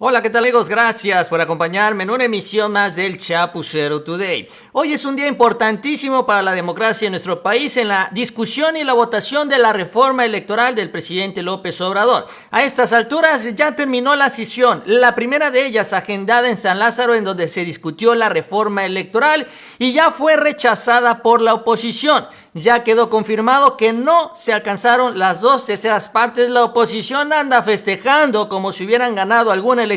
Hola, ¿qué tal amigos? Gracias por acompañarme en una emisión más del Chapucero Today. Hoy es un día importantísimo para la democracia en nuestro país en la discusión y la votación de la reforma electoral del presidente López Obrador. A estas alturas ya terminó la sesión, la primera de ellas agendada en San Lázaro, en donde se discutió la reforma electoral y ya fue rechazada por la oposición. Ya quedó confirmado que no se alcanzaron las 2/3 partes. La oposición anda festejando como si hubieran ganado alguna elección.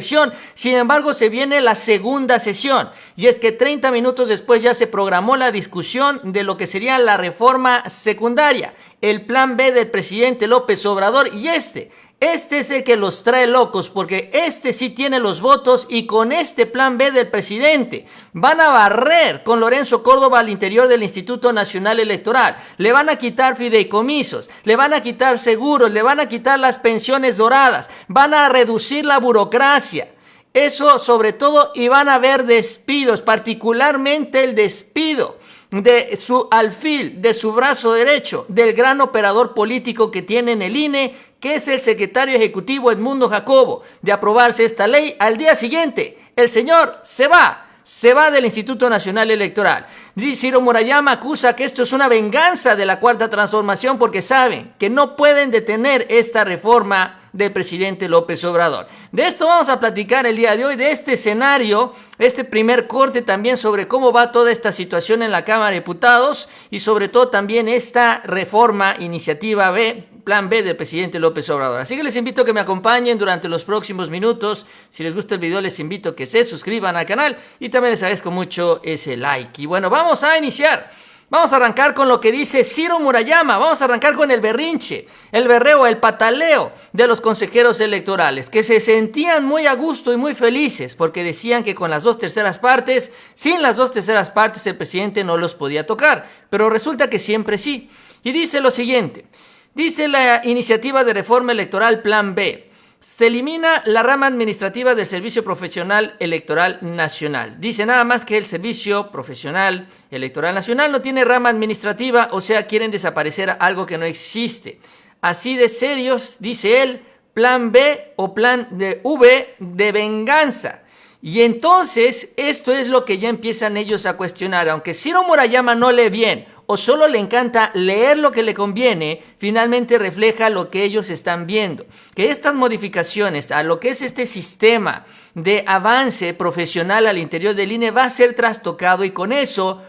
Sin embargo, se viene la segunda sesión. Y es que 30 minutos después ya se programó la discusión de lo que sería la reforma secundaria, el plan B del presidente López Obrador. Y este es el que los trae locos, porque este sí tiene los votos, y con este plan B del presidente van a barrer con Lorenzo Córdoba al interior del Instituto Nacional Electoral. Le van a quitar fideicomisos, le van a quitar seguros, le van a quitar las pensiones doradas, van a reducir la burocracia. Eso sobre todo, y van a haber despidos, particularmente el despido de su alfil, de su brazo derecho, del gran operador político que tiene en el INE, que es el secretario ejecutivo Edmundo Jacobo. De aprobarse esta ley, al día siguiente, el señor se va del Instituto Nacional Electoral. Ciro Murayama acusa que esto es una venganza de la Cuarta Transformación porque saben que no pueden detener esta reforma del presidente López Obrador. De esto vamos a platicar el día de hoy, de este escenario, este primer corte también sobre cómo va toda esta situación en la Cámara de Diputados y sobre todo también esta reforma, iniciativa B, plan B del presidente López Obrador. Así que les invito a que me acompañen durante los próximos minutos. Si les gusta el video, les invito a que se suscriban al canal y también les agradezco mucho ese like. Y bueno, vamos a iniciar. Vamos a arrancar con lo que dice Ciro Murayama. Vamos a arrancar con el berrinche, el berreo, el pataleo de los consejeros electorales, que se sentían muy a gusto y muy felices porque decían que con las 2/3 partes, sin las 2/3 partes, el presidente no los podía tocar. Pero resulta que siempre sí. Y dice lo siguiente. Dice la iniciativa de reforma electoral Plan B. Se elimina la rama administrativa del Servicio Profesional Electoral Nacional. Dice nada más que el Servicio Profesional Electoral Nacional no tiene rama administrativa, o sea, quieren desaparecer algo que no existe. Así de serios, dice él, plan B o plan de V de venganza. Y entonces esto es lo que ya empiezan ellos a cuestionar. Aunque Ciro Murayama no lee bien o solo le encanta leer lo que le conviene, finalmente refleja lo que ellos están viendo. Que estas modificaciones a lo que es este sistema de avance profesional al interior del INE va a ser trastocado, y con eso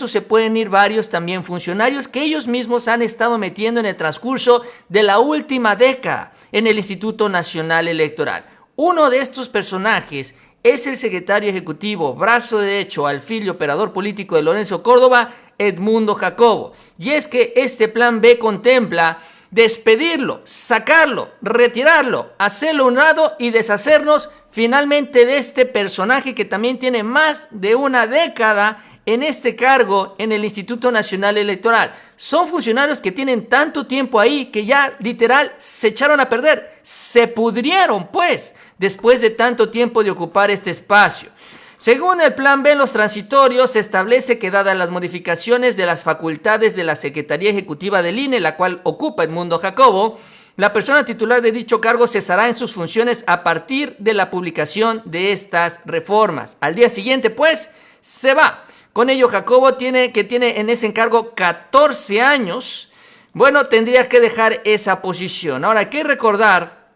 se pueden ir varios también funcionarios que ellos mismos han estado metiendo en el transcurso de la última década en el Instituto Nacional Electoral. Uno de estos personajes es el secretario ejecutivo, brazo derecho, alfil y operador político de Lorenzo Córdoba, Edmundo Jacobo. Y es que este plan B contempla despedirlo, sacarlo, retirarlo, hacerlo a un lado y deshacernos finalmente de este personaje que también tiene más de una década en este cargo en el Instituto Nacional Electoral. Son funcionarios que tienen tanto tiempo ahí que ya literal se echaron a perder, se pudrieron pues después de tanto tiempo de ocupar este espacio. Según el plan B, los transitorios, se establece que dadas las modificaciones de las facultades de la Secretaría Ejecutiva del INE, la cual ocupa Edmundo Jacobo, la persona titular de dicho cargo cesará en sus funciones a partir de la publicación de estas reformas. Al día siguiente, pues, se va. Con ello, Jacobo tiene en ese encargo 14 años. Bueno, tendría que dejar esa posición. Ahora, hay que recordar,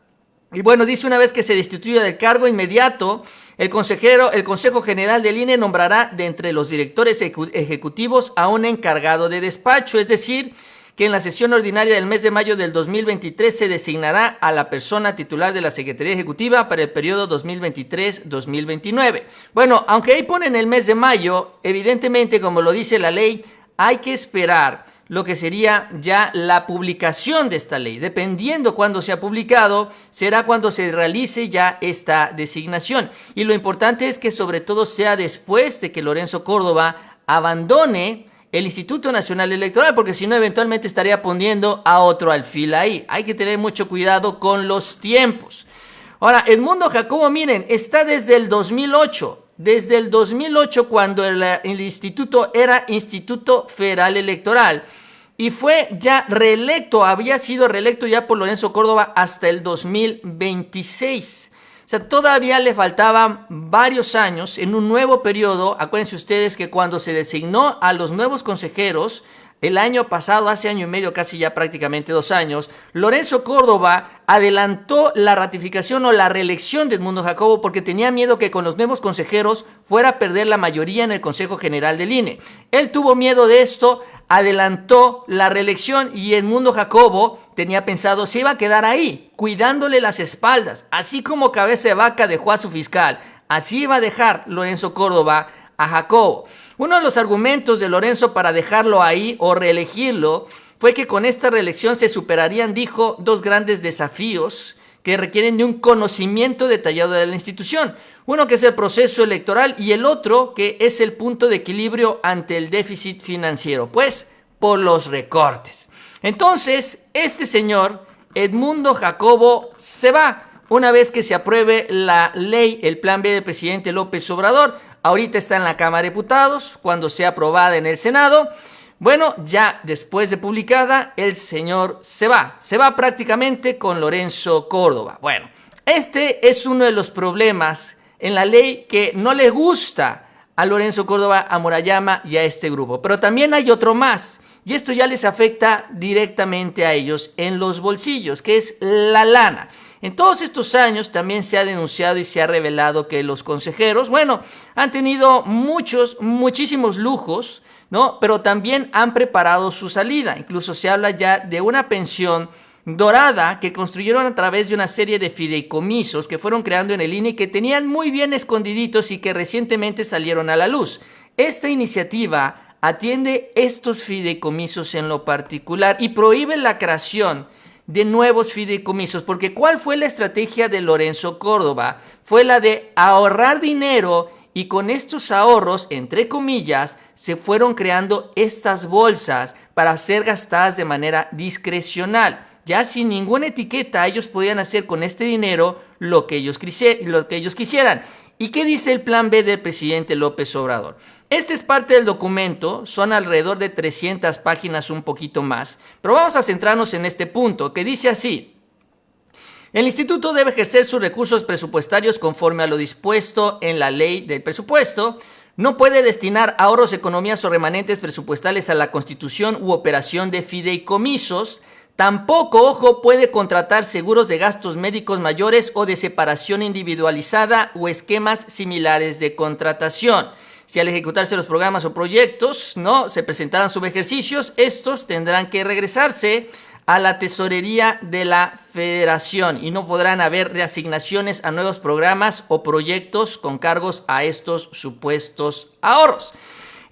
y bueno, dice una vez que se destituya del cargo inmediato, el Consejo General del INE nombrará de entre los directores ejecutivos a un encargado de despacho, es decir, que en la sesión ordinaria del mes de mayo del 2023 se designará a la persona titular de la Secretaría Ejecutiva para el periodo 2023-2029. Bueno, aunque ahí ponen el mes de mayo, evidentemente, como lo dice la ley, hay que esperar lo que sería ya la publicación de esta ley. Dependiendo cuándo sea publicado, será cuando se realice ya esta designación. Y lo importante es que sobre todo sea después de que Lorenzo Córdoba abandone el Instituto Nacional Electoral, porque si no eventualmente estaría poniendo a otro alfil ahí. Hay que tener mucho cuidado con los tiempos. Ahora, Edmundo Jacobo, miren, está desde el 2008. Desde el 2008, cuando el instituto era Instituto Federal Electoral, y fue ya reelecto, había sido reelecto ya por Lorenzo Córdoba hasta el 2026. sea, todavía le faltaban varios años en un nuevo periodo. Acuérdense ustedes que cuando se designó a los nuevos consejeros, el año pasado, hace año y medio, casi ya prácticamente 2 años, Lorenzo Córdoba adelantó la ratificación o la reelección de Edmundo Jacobo porque tenía miedo que con los nuevos consejeros fuera a perder la mayoría en el Consejo General del INE. Él tuvo miedo de esto, adelantó la reelección y Edmundo Jacobo tenía pensado se iba a quedar ahí, cuidándole las espaldas, así como Cabeza de Vaca dejó a su fiscal. Así iba a dejar Lorenzo Córdoba a Jacobo. Uno de los argumentos de Lorenzo para dejarlo ahí o reelegirlo fue que con esta reelección se superarían, dijo, 2 grandes desafíos que requieren de un conocimiento detallado de la institución. Uno que es el proceso electoral y el otro que es el punto de equilibrio ante el déficit financiero, pues por los recortes. Entonces, este señor, Edmundo Jacobo, se va una vez que se apruebe la ley, el plan B del presidente López Obrador. Ahorita está en la Cámara de Diputados, cuando sea aprobada en el Senado. Bueno, ya después de publicada, el señor se va prácticamente con Lorenzo Córdoba. Bueno, este es uno de los problemas en la ley que no le gusta a Lorenzo Córdoba, a Murayama y a este grupo. Pero también hay otro más, y esto ya les afecta directamente a ellos en los bolsillos, que es la lana. En todos estos años también se ha denunciado y se ha revelado que los consejeros, bueno, han tenido muchísimos lujos, ¿no? Pero también han preparado su salida. Incluso se habla ya de una pensión dorada que construyeron a través de una serie de fideicomisos que fueron creando en el INE y que tenían muy bien escondiditos y que recientemente salieron a la luz. Esta iniciativa atiende estos fideicomisos en lo particular y prohíbe la creación de nuevos fideicomisos, porque ¿cuál fue la estrategia de Lorenzo Córdoba? Fue la de ahorrar dinero y con estos ahorros, entre comillas, se fueron creando estas bolsas para ser gastadas de manera discrecional. Ya sin ninguna etiqueta, ellos podían hacer con este dinero lo que ellos quisieran. ¿Y qué dice el plan B del presidente López Obrador? Este es parte del documento, son alrededor de 300 páginas, un poquito más, pero vamos a centrarnos en este punto, que dice así: el instituto debe ejercer sus recursos presupuestarios conforme a lo dispuesto en la ley del presupuesto, no puede destinar ahorros, economías o remanentes presupuestales a la constitución u operación de fideicomisos. Tampoco, ojo, puede contratar seguros de gastos médicos mayores o de separación individualizada o esquemas similares de contratación. Si al ejecutarse los programas o proyectos no se presentaran subejercicios, estos tendrán que regresarse a la tesorería de la federación y no podrán haber reasignaciones a nuevos programas o proyectos con cargos a estos supuestos ahorros.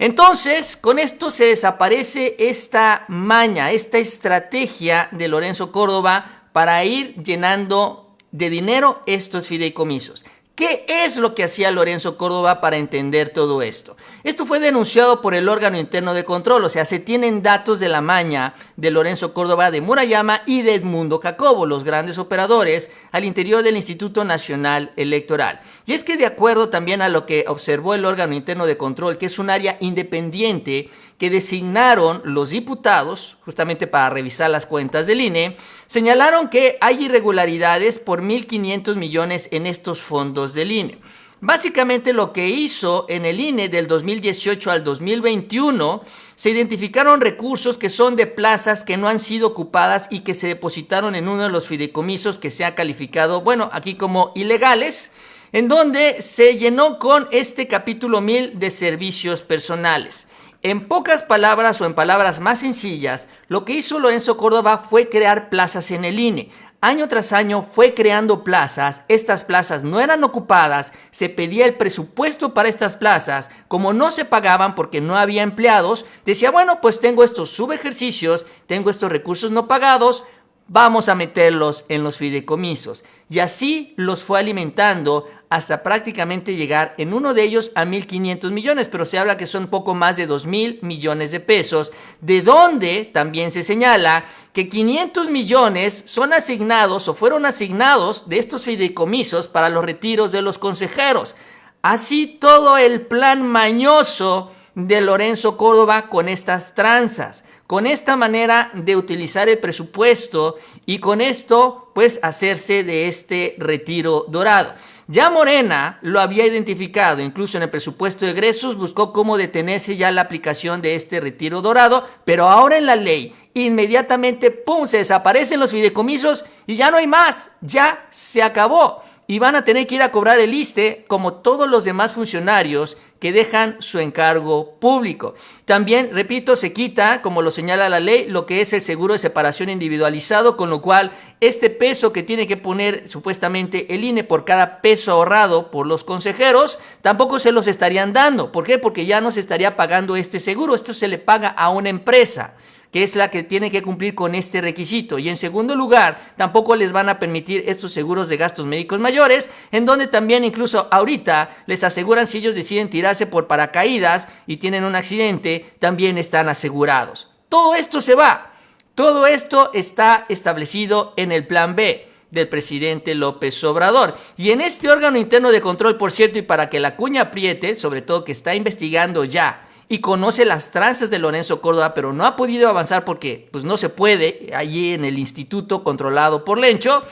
Entonces, con esto se desaparece esta maña, esta estrategia de Lorenzo Córdoba para ir llenando de dinero estos fideicomisos. ¿Qué es lo que hacía Lorenzo Córdoba para entender todo esto? Esto fue denunciado por el órgano interno de control, o sea, se tienen datos de la maña de Lorenzo Córdoba, de Murayama y de Edmundo Jacobo, los grandes operadores al interior del Instituto Nacional Electoral. Y es que de acuerdo también a lo que observó el órgano interno de control, que es un área independiente que designaron los diputados justamente para revisar las cuentas del INE, señalaron que hay irregularidades por 1.500 millones en estos fondos del INE. Básicamente lo que hizo en el INE del 2018 al 2021, se identificaron recursos que son de plazas que no han sido ocupadas y que se depositaron en uno de los fideicomisos que se ha calificado, bueno, aquí como ilegales, en donde se llenó con este capítulo 1000 de servicios personales. En pocas palabras o en palabras más sencillas, lo que hizo Lorenzo Córdoba fue crear plazas en el INE. Año tras año fue creando plazas, estas plazas no eran ocupadas, se pedía el presupuesto para estas plazas, como no se pagaban porque no había empleados, decía, bueno, pues tengo estos subejercicios, tengo estos recursos no pagados, vamos a meterlos en los fideicomisos. Y así los fue alimentando hasta prácticamente llegar en uno de ellos a 1.500 millones, pero se habla que son poco más de 2.000 millones de pesos, de donde también se señala que 500 millones son asignados o fueron asignados de estos fideicomisos para los retiros de los consejeros. Así todo el plan mañoso de Lorenzo Córdoba con estas tranzas, con esta manera de utilizar el presupuesto y con esto pues hacerse de este retiro dorado. Ya Morena lo había identificado, incluso en el presupuesto de egresos buscó cómo detenerse ya la aplicación de este retiro dorado, pero ahora en la ley inmediatamente ¡pum!, se desaparecen los fideicomisos y ya no hay más, ya se acabó. Y van a tener que ir a cobrar el ISSSTE como todos los demás funcionarios que dejan su encargo público. También, repito, se quita, como lo señala la ley, lo que es el seguro de separación individualizado, con lo cual este peso que tiene que poner supuestamente el INE por cada peso ahorrado por los consejeros, tampoco se los estarían dando. ¿Por qué? Porque ya no se estaría pagando este seguro, esto se le paga a una empresa, que es la que tiene que cumplir con este requisito. Y en segundo lugar, tampoco les van a permitir estos seguros de gastos médicos mayores, en donde también incluso ahorita les aseguran si ellos deciden tirarse por paracaídas y tienen un accidente, también están asegurados. Todo esto se va. Todo esto está establecido en el Plan B del presidente López Obrador. Y en este órgano interno de control, por cierto, y para que la cuña apriete, sobre todo que está investigando ya y conoce las tranzas de Lorenzo Córdoba, pero no ha podido avanzar porque pues, no se puede allí en el instituto controlado por Lencho.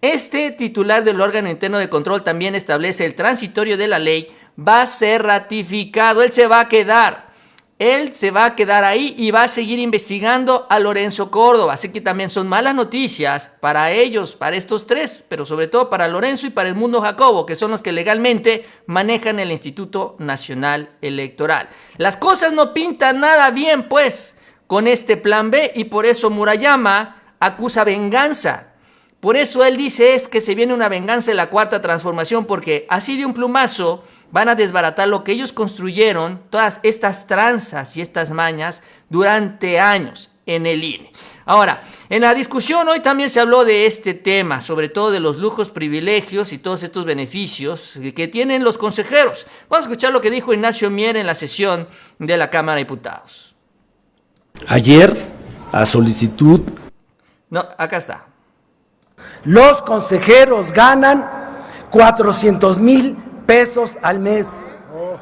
Este titular del órgano interno de control también establece el transitorio de la ley, va a ser ratificado, él se va a quedar ahí y va a seguir investigando a Lorenzo Córdoba. Así que también son malas noticias para ellos, para estos tres, pero sobre todo para Lorenzo y para el Mundo Jacobo, que son los que legalmente manejan el Instituto Nacional Electoral. Las cosas no pintan nada bien, pues, con este Plan B, y por eso Murayama acusa venganza. Por eso él dice es que se viene una venganza de la Cuarta Transformación, porque así de un plumazo van a desbaratar lo que ellos construyeron, todas estas tranzas y estas mañas durante años en el INE. Ahora, en la discusión hoy también se habló de este tema, sobre todo de los lujos, privilegios y todos estos beneficios que tienen los consejeros. Vamos a escuchar lo que dijo Ignacio Mier en la sesión de la Cámara de Diputados. Ayer, a solicitud... No, acá está. Los consejeros ganan 400,000 pesos al mes.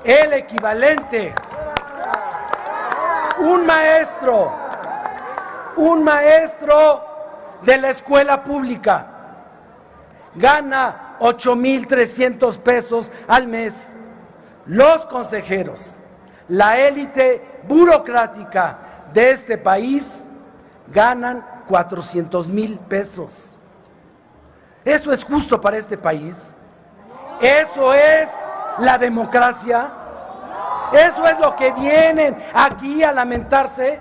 El equivalente. Un maestro de la escuela pública gana 8,300 pesos al mes. Los consejeros, la élite burocrática de este país, ganan 400,000 pesos. ¿Eso es justo para este país? ¿Eso es la democracia? ¿Eso es lo que vienen aquí a lamentarse?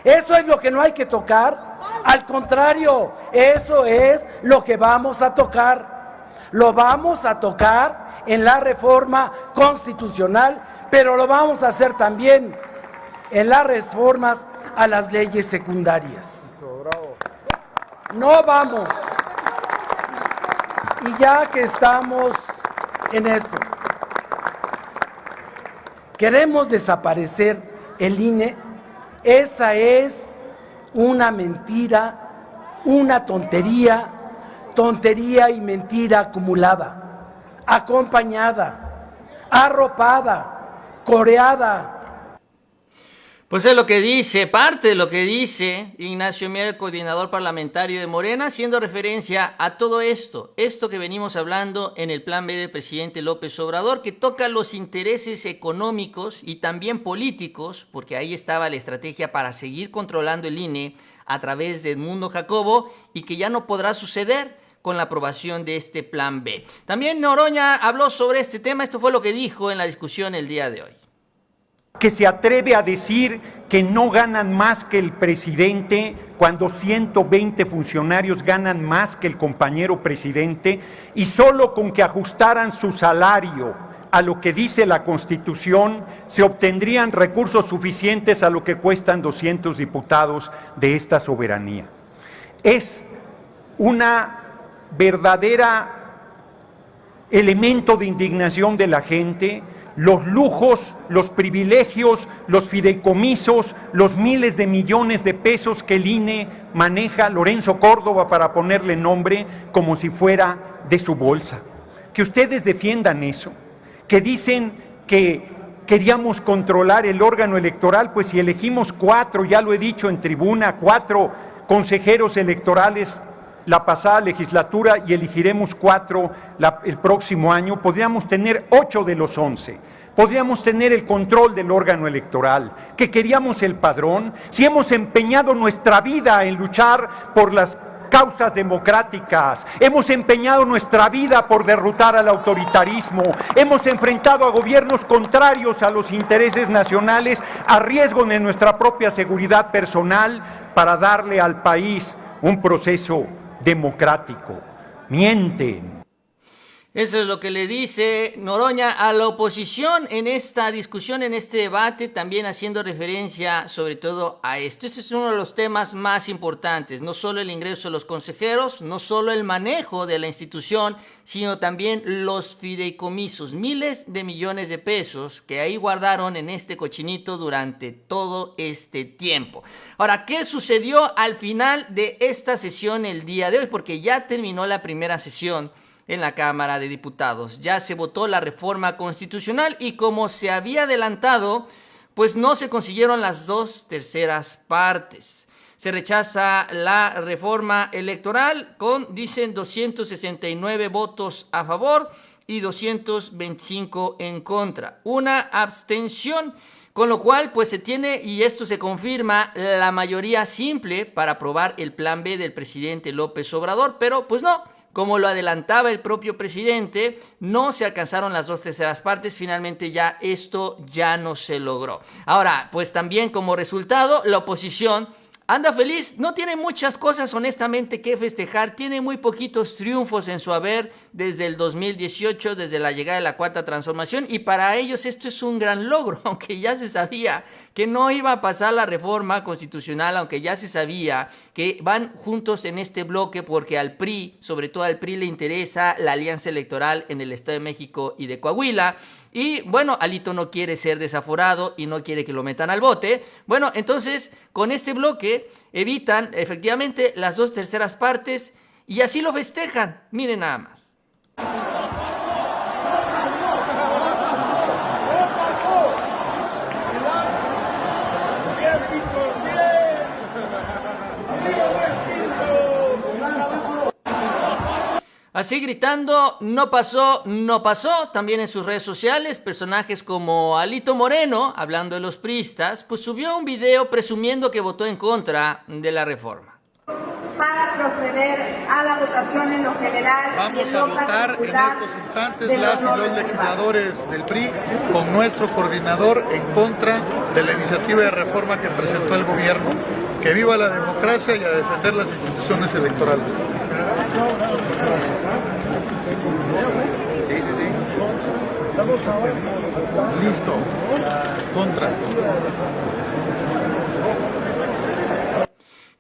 ¿Eso es lo que no hay que tocar? Al contrario, eso es lo que vamos a tocar. Lo vamos a tocar en la reforma constitucional, pero lo vamos a hacer también en las reformas a las leyes secundarias. No vamos. Y ya que estamos en eso, queremos desaparecer el INE. Esa es una mentira, una tontería y mentira acumulada, acompañada, arropada, coreada. Pues es lo que dice, parte de lo que dice Ignacio Mier, coordinador parlamentario de Morena, haciendo referencia a todo esto que venimos hablando en el Plan B del presidente López Obrador, que toca los intereses económicos y también políticos, porque ahí estaba la estrategia para seguir controlando el INE a través de Edmundo Jacobo, y que ya no podrá suceder con la aprobación de este Plan B. También Noroña habló sobre este tema, esto fue lo que dijo en la discusión el día de hoy. Que se atreve a decir que no ganan más que el presidente cuando 120 funcionarios ganan más que el compañero presidente, y solo con que ajustaran su salario a lo que dice la Constitución se obtendrían recursos suficientes a lo que cuestan 200 diputados de esta soberanía. Es una verdadera elemento de indignación de la gente. Los lujos, los privilegios, los fideicomisos, los miles de millones de pesos que el INE maneja, Lorenzo Córdoba para ponerle nombre, como si fuera de su bolsa. Que ustedes defiendan eso, que dicen que queríamos controlar el órgano electoral, pues si elegimos 4, ya lo he dicho en tribuna, 4 consejeros electorales la pasada legislatura y elegiremos 4 el próximo año, podríamos tener 8 de los 11. Podríamos tener el control del órgano electoral, que queríamos el padrón, si hemos empeñado nuestra vida en luchar por las causas democráticas, hemos empeñado nuestra vida por derrotar al autoritarismo, hemos enfrentado a gobiernos contrarios a los intereses nacionales, a riesgo de nuestra propia seguridad personal, para darle al país un proceso democrático. Mienten. Eso es lo que le dice Noroña a la oposición en esta discusión, en este debate, también haciendo referencia sobre todo a esto. Ese es uno de los temas más importantes, no solo el ingreso de los consejeros, no solo el manejo de la institución, sino también los fideicomisos, miles de millones de pesos que ahí guardaron en este cochinito durante todo este tiempo. Ahora, ¿qué sucedió al final de esta sesión el día de hoy? Porque ya terminó la primera sesión en la Cámara de Diputados. Ya se votó la reforma constitucional y como se había adelantado, pues no se consiguieron las 2/3 partes. Se rechaza la reforma electoral con, dicen, 269 votos a favor y 225 en contra. Una abstención, con lo cual pues se tiene, y esto se confirma, la mayoría simple para aprobar el plan B del presidente López Obrador, pero pues no. Como lo adelantaba el propio presidente, no se alcanzaron las 2/3 partes, finalmente ya esto ya no se logró. Ahora, pues también como resultado, la oposición anda feliz, no tiene muchas cosas honestamente que festejar, tiene muy poquitos triunfos en su haber desde el 2018, desde la llegada de la Cuarta Transformación, y para ellos esto es un gran logro, aunque ya se sabía que no iba a pasar la reforma constitucional, aunque ya se sabía que van juntos en este bloque porque al PRI, sobre todo al PRI, le interesa la alianza electoral en el Estado de México y de Coahuila. Y bueno, Alito no quiere ser desaforado y no quiere que lo metan al bote. Bueno, entonces con este bloque evitan efectivamente las 2/3 partes y así lo festejan. Miren nada más. Así gritando, no pasó, no pasó, también en sus redes sociales, personajes como Alito Moreno, hablando de los priistas, pues subió un video presumiendo que votó en contra de la reforma. Para proceder a la votación en lo general. Vamos a votar en estos instantes las y los legisladores del PRI con nuestro coordinador en contra de la iniciativa de reforma que presentó el gobierno. Que viva la democracia y a defender las instituciones electorales. Listo. Contra.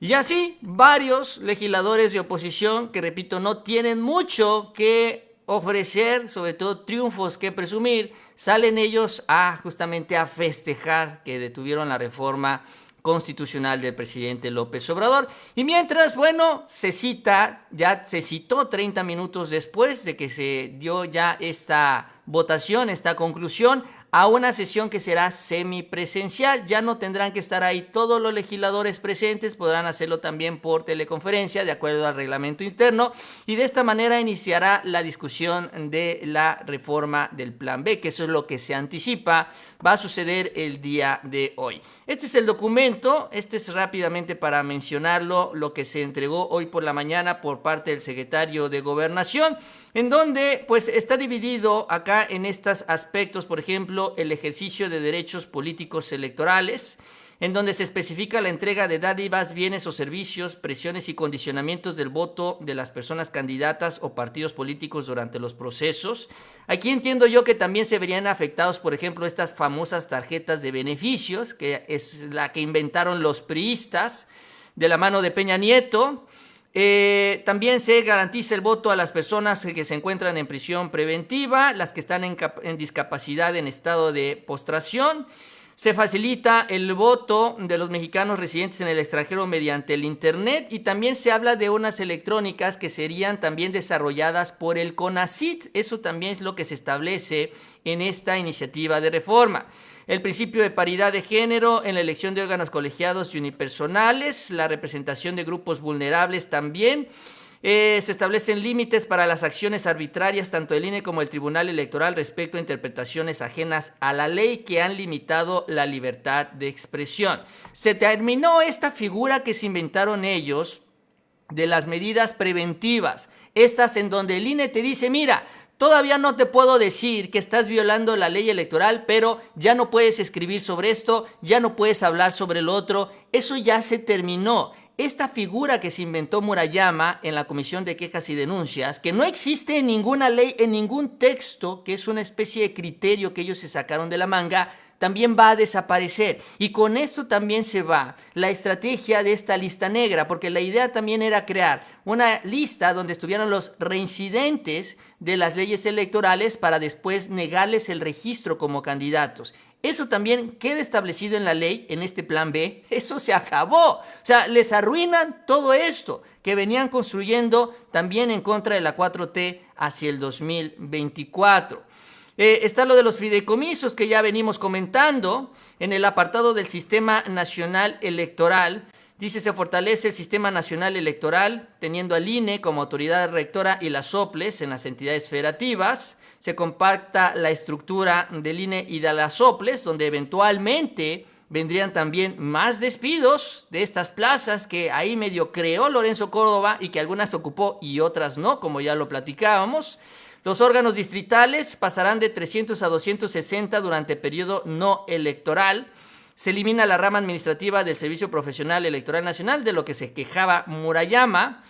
Y así, varios legisladores de oposición que, repito, no tienen mucho que ofrecer, sobre todo triunfos que presumir, salen ellos justamente a festejar que detuvieron la reforma constitucional del presidente López Obrador. Y mientras, bueno, se citó 30 minutos después de que se dio ya esta votación, esta conclusión, a una sesión que será semipresencial. Ya no tendrán que estar ahí todos los legisladores presentes, podrán hacerlo también por teleconferencia, de acuerdo al reglamento interno, y de esta manera iniciará la discusión de la reforma del Plan B, que eso es lo que se anticipa va a suceder el día de hoy. Este es el documento, este es rápidamente para mencionarlo, lo que se entregó hoy por la mañana por parte del secretario de Gobernación, en donde pues está dividido acá en estos aspectos, por ejemplo, el ejercicio de derechos políticos electorales, en donde se especifica la entrega de dádivas, bienes o servicios, presiones y condicionamientos del voto de las personas candidatas o partidos políticos durante los procesos. Aquí entiendo yo que también se verían afectados, por ejemplo, estas famosas tarjetas de beneficios, que es la que inventaron los priistas de la mano de Peña Nieto. También se garantiza el voto a las personas que se encuentran en prisión preventiva, las que están en discapacidad en estado de postración. Se facilita el voto de los mexicanos residentes en el extranjero mediante el Internet y también se habla de urnas electrónicas que serían también desarrolladas por el CONACYT. Eso también es lo que se establece en esta iniciativa de reforma. El principio de paridad de género en la elección de órganos colegiados y unipersonales, la representación de grupos vulnerables también. Se establecen límites para las acciones arbitrarias tanto del INE como del Tribunal Electoral respecto a interpretaciones ajenas a la ley que han limitado la libertad de expresión. Se terminó esta figura que se inventaron ellos de las medidas preventivas, estas en donde el INE te dice, mira, todavía no te puedo decir que estás violando la ley electoral, pero ya no puedes escribir sobre esto, ya no puedes hablar sobre lo otro, eso ya se terminó. Esta figura que se inventó Murayama en la Comisión de Quejas y Denuncias, que no existe en ninguna ley, en ningún texto, que es una especie de criterio que ellos se sacaron de la manga, también va a desaparecer. Y con esto también se va la estrategia de esta lista negra, porque la idea también era crear una lista donde estuvieran los reincidentes de las leyes electorales para después negarles el registro como candidatos. Eso también queda establecido en la ley, en este plan B. Eso se acabó. O sea, les arruinan todo esto que venían construyendo también en contra de la 4T hacia el 2024. Está lo de los fideicomisos que ya venimos comentando. En el apartado del Sistema Nacional Electoral, dice, se fortalece el Sistema Nacional Electoral, teniendo al INE como autoridad rectora y las OPLES en las entidades federativas. Se compacta la estructura del INE y de las OPLES, donde eventualmente vendrían también más despidos de estas plazas que ahí medio creó Lorenzo Córdoba y que algunas ocupó y otras no, como ya lo platicábamos. Los órganos distritales pasarán de 300 a 260 durante periodo no electoral. Se elimina la rama administrativa del Servicio Profesional Electoral Nacional, de lo que se quejaba Murayama.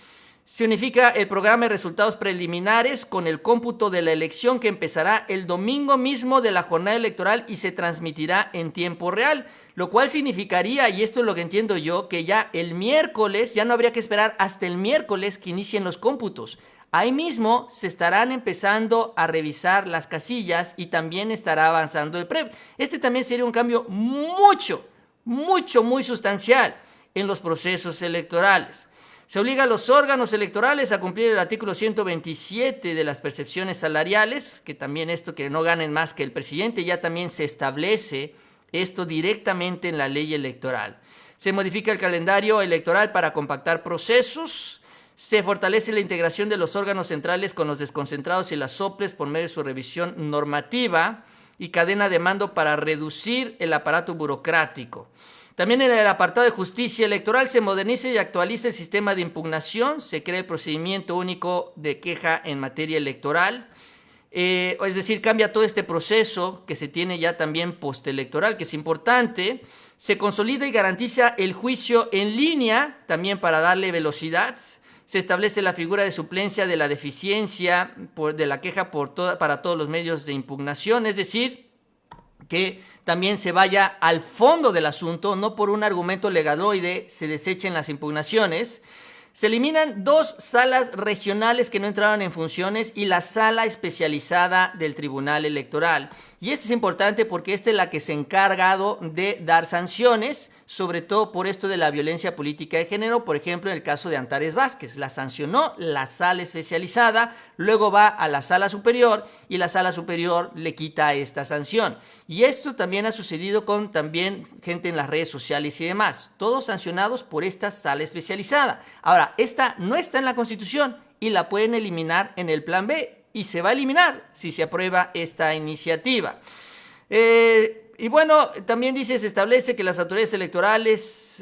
Se unifica el programa de resultados preliminares con el cómputo de la elección que empezará el domingo mismo de la jornada electoral y se transmitirá en tiempo real, lo cual significaría, y esto es lo que entiendo yo, que ya el miércoles, ya no habría que esperar hasta el miércoles que inicien los cómputos. Ahí mismo se estarán empezando a revisar las casillas y también estará avanzando el PREP. Este también sería un cambio muy sustancial en los procesos electorales. Se obliga a los órganos electorales a cumplir el artículo 127 de las percepciones salariales, que también esto que no ganen más que el presidente, ya también se establece esto directamente en la ley electoral. Se modifica el calendario electoral para compactar procesos. Se fortalece la integración de los órganos centrales con los desconcentrados y las OPLES por medio de su revisión normativa y cadena de mando para reducir el aparato burocrático. También en el apartado de justicia electoral se moderniza y actualiza el sistema de impugnación, se crea el procedimiento único de queja en materia electoral, es decir, cambia todo este proceso que se tiene ya también postelectoral, que es importante. Se consolida y garantiza el juicio en línea, también para darle velocidad. Se establece la figura de suplencia de la deficiencia de la queja para todos los medios de impugnación, es decir, que también se vaya al fondo del asunto, no por un argumento legaloide se desechen las impugnaciones. Se eliminan 2 salas regionales que no entraron en funciones y la sala especializada del Tribunal Electoral. Y esto es importante porque esta es la que se ha encargado de dar sanciones, sobre todo por esto de la violencia política de género. Por ejemplo, en el caso de Antares Vázquez, la sancionó la sala especializada, luego va a la sala superior y la sala superior le quita esta sanción. Y esto también ha sucedido con también gente en las redes sociales y demás, todos sancionados por esta sala especializada. Ahora, esta no está en la Constitución y la pueden eliminar en el Plan B. Y se va a eliminar si se aprueba esta iniciativa. Y bueno, también dice, se establece que las autoridades electorales,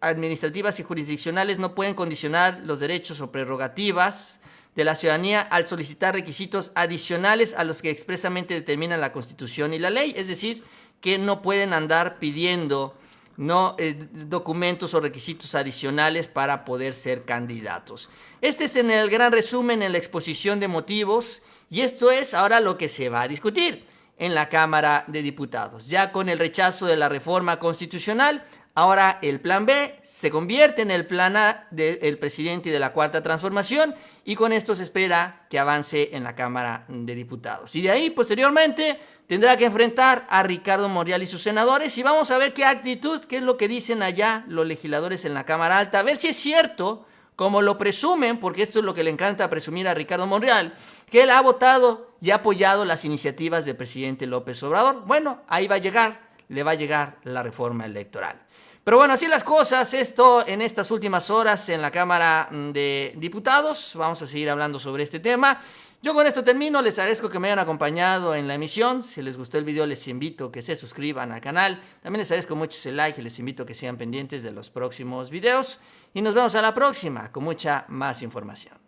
administrativas y jurisdiccionales no pueden condicionar los derechos o prerrogativas de la ciudadanía al solicitar requisitos adicionales a los que expresamente determinan la Constitución y la ley. Es decir, que no pueden andar pidiendo documentos o requisitos adicionales para poder ser candidatos. Este es en el gran resumen en la exposición de motivos y esto es ahora lo que se va a discutir en la Cámara de Diputados. Ya con el rechazo de la reforma constitucional, Ahora el plan B se convierte en el plan A del presidente y de la Cuarta Transformación, y con esto se espera que avance en la Cámara de Diputados. Y de ahí, posteriormente, tendrá que enfrentar a Ricardo Monreal y sus senadores, y vamos a ver qué actitud, qué es lo que dicen allá los legisladores en la Cámara Alta, a ver si es cierto, como lo presumen, porque esto es lo que le encanta presumir a Ricardo Monreal, que él ha votado y ha apoyado las iniciativas del presidente López Obrador. Bueno, ahí va a llegar, le va a llegar la reforma electoral. Pero bueno, así las cosas, esto en estas últimas horas en la Cámara de Diputados. Vamos a seguir hablando sobre este tema. Yo con esto termino, les agradezco que me hayan acompañado en la emisión. Si les gustó el video, les invito a que se suscriban al canal. También les agradezco mucho ese like y les invito a que sean pendientes de los próximos videos. Y nos vemos a la próxima con mucha más información.